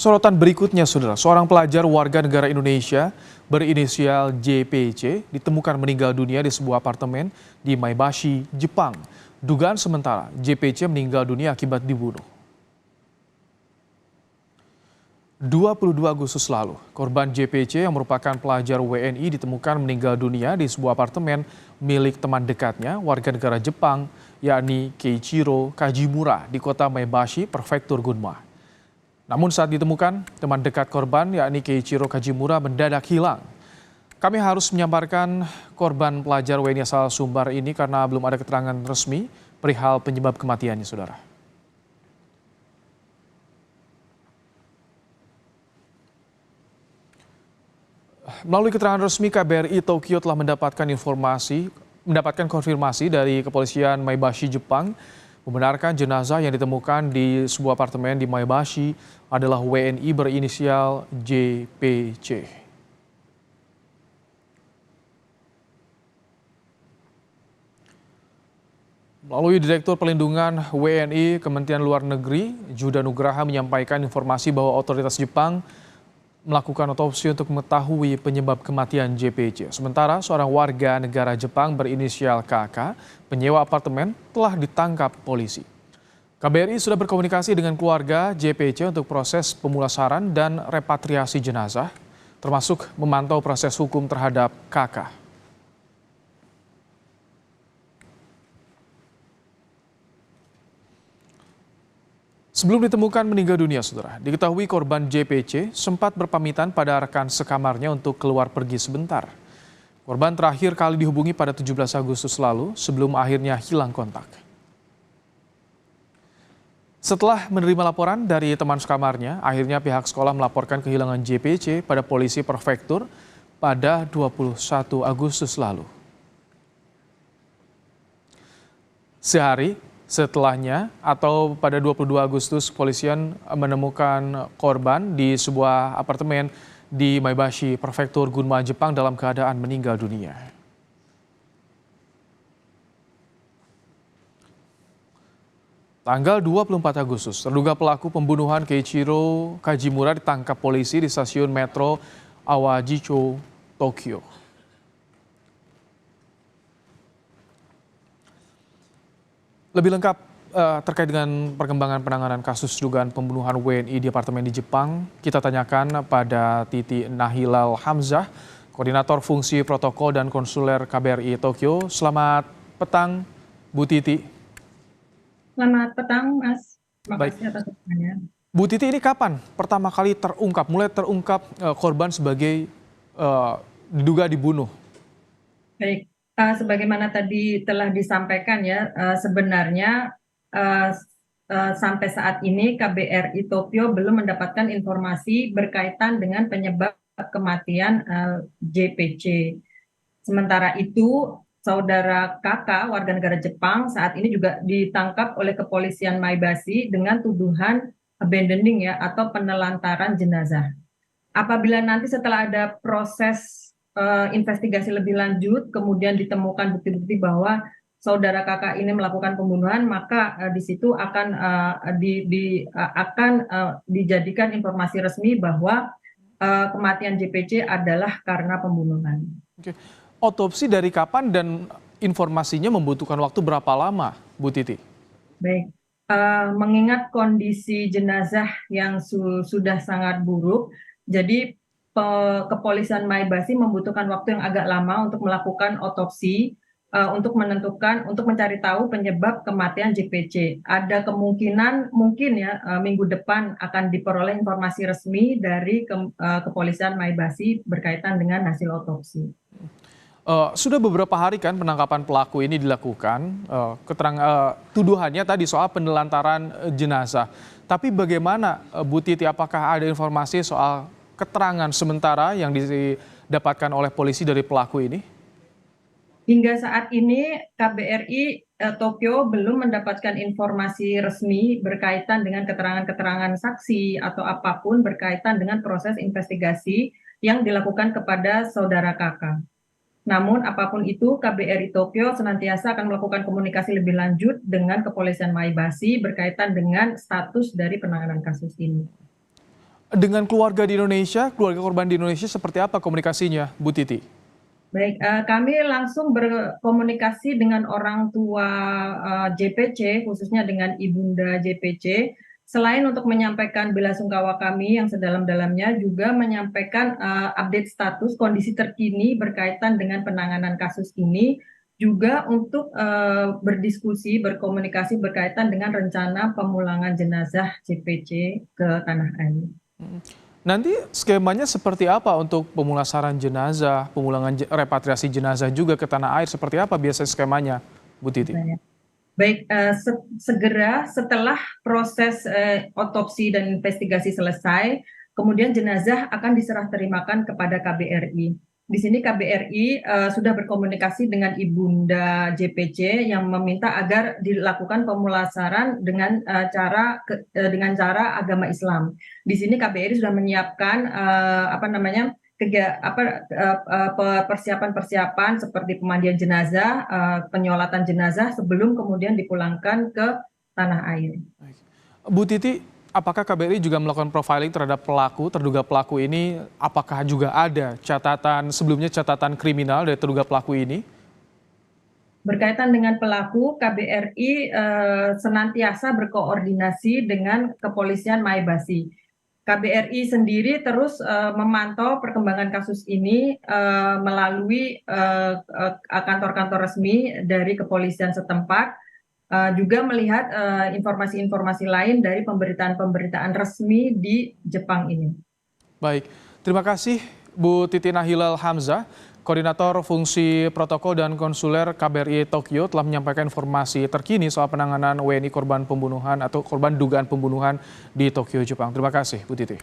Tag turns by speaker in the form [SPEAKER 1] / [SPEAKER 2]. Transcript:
[SPEAKER 1] Sorotan berikutnya, saudara, seorang pelajar warga negara Indonesia berinisial JPC ditemukan meninggal dunia di sebuah apartemen di Maebashi, Jepang. Dugaan sementara, JPC meninggal dunia akibat dibunuh. 22 Agustus lalu, korban JPC yang merupakan pelajar WNI ditemukan meninggal dunia di sebuah apartemen milik teman dekatnya, warga negara Jepang, yakni Keiichiro Kajimura di kota Maebashi, Prefektur Gunma. Namun saat ditemukan, teman dekat korban yakni Keiichiro Kajimura mendadak hilang. Kami harus menyamarkan korban pelajar WNI asal Sumbar ini karena belum ada keterangan resmi perihal penyebab kematiannya, saudara. Melalui keterangan resmi, KBRI Tokyo telah mendapatkan konfirmasi dari kepolisian Maebashi, Jepang, membenarkan jenazah yang ditemukan di sebuah apartemen di Maebashi adalah WNI berinisial JPC. Melalui Direktur Perlindungan WNI Kementerian Luar Negeri, Juda Nugraha menyampaikan informasi bahwa otoritas Jepang melakukan otopsi untuk mengetahui penyebab kematian JPC. Sementara seorang warga negara Jepang berinisial KK, penyewa apartemen, telah ditangkap polisi. KBRI sudah berkomunikasi dengan keluarga JPC untuk proses pemulasaran dan repatriasi jenazah, termasuk memantau proses hukum terhadap KK. Sebelum ditemukan meninggal dunia, saudara, diketahui korban JPC sempat berpamitan pada rekan sekamarnya untuk keluar pergi sebentar. Korban terakhir kali dihubungi pada 17 Agustus lalu sebelum akhirnya hilang kontak. Setelah menerima laporan dari teman sekamarnya, akhirnya pihak sekolah melaporkan kehilangan JPC pada polisi prefektur pada 21 Agustus lalu. Sehari setelahnya atau pada 22 Agustus, kepolisian menemukan korban di sebuah apartemen di Maebashi, Prefektur Gunma, Jepang dalam keadaan meninggal dunia. Tanggal 24 Agustus, terduga pelaku pembunuhan Keiichiro Kajimura ditangkap polisi di stasiun metro Awajicho, Tokyo. Lebih lengkap terkait dengan perkembangan penanganan kasus dugaan pembunuhan WNI di apartemen di Jepang, kita tanyakan pada Titi Nahilal Hamzah, Koordinator Fungsi Protokol dan Konsuler KBRI Tokyo. Selamat petang, Bu Titi.
[SPEAKER 2] Selamat petang, Mas. Terima
[SPEAKER 1] Baik.
[SPEAKER 2] kasih atas pertanyaan.
[SPEAKER 1] Bu Titi, ini kapan pertama kali mulai terungkap korban sebagai diduga dibunuh?
[SPEAKER 2] Baik, sebagaimana tadi telah disampaikan ya, sebenarnya sampai saat ini KBRI Tokyo belum mendapatkan informasi berkaitan dengan penyebab kematian JPC. Sementara itu, saudara kakak warga negara Jepang saat ini juga ditangkap oleh kepolisian Maebashi dengan tuduhan abandoning ya atau penelantaran jenazah. Apabila nanti setelah ada proses investigasi lebih lanjut, kemudian ditemukan bukti-bukti bahwa saudara kakak ini melakukan pembunuhan, maka di situ akan dijadikan informasi resmi bahwa kematian JPC adalah karena pembunuhan.
[SPEAKER 1] Oke. Otopsi dari kapan dan informasinya membutuhkan waktu berapa lama, Bu Titi?
[SPEAKER 2] Baik, mengingat kondisi jenazah yang sudah sangat buruk, jadi kepolisian Maebashi membutuhkan waktu yang agak lama untuk melakukan otopsi, untuk mencari tahu penyebab kematian JPC. Ada kemungkinan mungkin ya minggu depan akan diperoleh informasi resmi dari kepolisian Maebashi berkaitan dengan hasil otopsi.
[SPEAKER 1] Sudah beberapa hari kan penangkapan pelaku ini dilakukan, tuduhannya tadi soal penelantaran jenazah. Tapi bagaimana Bu Titi, apakah ada informasi soal keterangan sementara yang didapatkan oleh polisi dari pelaku ini?
[SPEAKER 2] Hingga saat ini KBRI Tokyo belum mendapatkan informasi resmi berkaitan dengan keterangan-keterangan saksi atau apapun berkaitan dengan proses investigasi yang dilakukan kepada saudara kakak. Namun apapun itu, KBRI Tokyo senantiasa akan melakukan komunikasi lebih lanjut dengan kepolisian Maebashi berkaitan dengan status dari penanganan kasus ini.
[SPEAKER 1] Dengan keluarga di Indonesia, keluarga korban di Indonesia seperti apa komunikasinya, Bu Titi?
[SPEAKER 2] Baik, kami langsung berkomunikasi dengan orang tua JPC, khususnya dengan Ibunda JPC. Selain untuk menyampaikan belasungkawa kami yang sedalam-dalamnya, juga menyampaikan update status kondisi terkini berkaitan dengan penanganan kasus ini, juga untuk berdiskusi, berkomunikasi berkaitan dengan rencana pemulangan jenazah JPC ke tanah air.
[SPEAKER 1] Nanti skemanya seperti apa untuk pemulasaran jenazah, pemulangan repatriasi jenazah juga ke tanah air, seperti apa biasanya skemanya, Bu Titi?
[SPEAKER 2] Baik, segera setelah proses otopsi dan investigasi selesai, kemudian jenazah akan diserah terimakan kepada KBRI. Di sini KBRI sudah berkomunikasi dengan Ibunda JPC yang meminta agar dilakukan pemulasaran dengan cara agama Islam. Di sini KBRI sudah menyiapkan persiapan-persiapan seperti pemandian jenazah, penyolatan jenazah sebelum kemudian dipulangkan ke tanah air.
[SPEAKER 1] Bu Titi, apakah KBRI juga melakukan profiling terhadap terduga pelaku ini? Apakah juga ada sebelumnya catatan kriminal dari terduga pelaku ini?
[SPEAKER 2] Berkaitan dengan pelaku, KBRI senantiasa berkoordinasi dengan Kepolisian Maibasi. KBRI sendiri terus memantau perkembangan kasus ini melalui kantor-kantor resmi dari kepolisian setempat, juga melihat informasi-informasi lain dari pemberitaan-pemberitaan resmi di Jepang ini.
[SPEAKER 1] Baik, terima kasih Bu Titina Hilal Hamzah, Koordinator Fungsi Protokol dan Konsuler KBRI Tokyo telah menyampaikan informasi terkini soal penanganan WNI korban pembunuhan atau korban dugaan pembunuhan di Tokyo, Jepang. Terima kasih, Bu Titi.